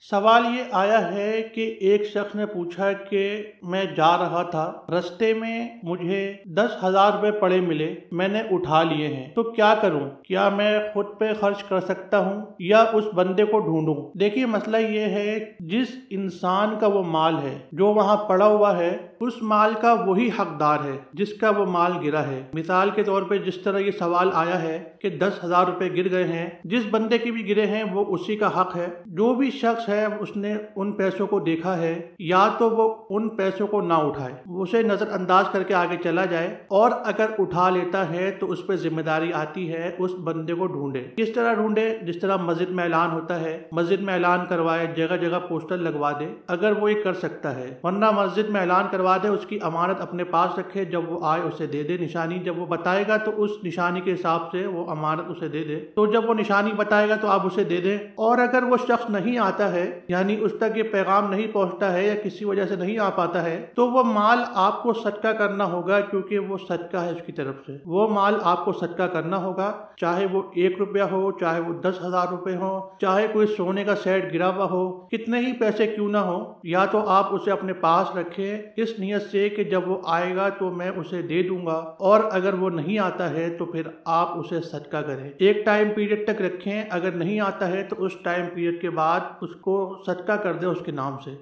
सवाल ये आया है कि एक शख्स ने पूछा कि मैं जा रहा था, रास्ते में मुझे 10,000 रुपये पड़े मिले, मैंने उठा लिए हैं, तो क्या करूं? क्या मैं खुद पे खर्च कर सकता हूं या उस बंदे को ढूंढूं? देखिए, मसला ये है, जिस इंसान का वो माल है जो वहां पड़ा हुआ है, उस माल का वही हकदार है जिसका वो माल गिरा है। मिसाल के तौर पे जिस तरह ये सवाल आया है कि 10,000 रुपये गिर गए हैं, जिस बंदे के भी गिरे हैं वो उसी का हक है। जो भी शख्स है उसने उन पैसों को देखा है, या तो वो उन पैसों को ना उठाए, उसे नजरअंदाज करके आगे चला जाए, और अगर उठा लेता है तो उस पर जिम्मेदारी आती है उस बंदे को ढूंढे। किस तरह ढूंढे? जिस तरह मस्जिद में ऐलान होता है, मस्जिद में ऐलान करवाए, जगह जगह पोस्टर लगवा दे अगर वो ये कर सकता है, वरना मस्जिद में ऐलान करवा दे, उसकी अमानत अपने पास रखे, जब वो आए उसे दे दे निशानी। जब वो बताएगा तो उस निशानी के हिसाब से वो अमानत उसे दे दे। तो जब वो निशानी बताएगा तो आप उसे दे दें। और अगर वो शख्स नहीं आता है, यानी उस तक ये पैगाम नहीं पहुंचता है या किसी वजह से नहीं आ पाता है, तो वो माल आपको सदका करना होगा, क्योंकि वो सदका है उसकी तरफ से। वो माल आपको सदका करना होगा, चाहे वो 1 रुपया हो, चाहे वो 10,000 रुपए हो, चाहे कोई सोने का सेट गिरा हुआ हो, कितने ही पैसे क्यों ना हो, या तो आप उसे अपने पास रखें इस नियत से कि जब वो आएगा तो मैं उसे दे दूंगा, और अगर वो नहीं आता है तो फिर आप उसे सदका करें। एक टाइम पीरियड तक रखें, अगर नहीं आता है तो उस टाइम पीरियड के बाद उसको सदका कर दें उसके नाम से।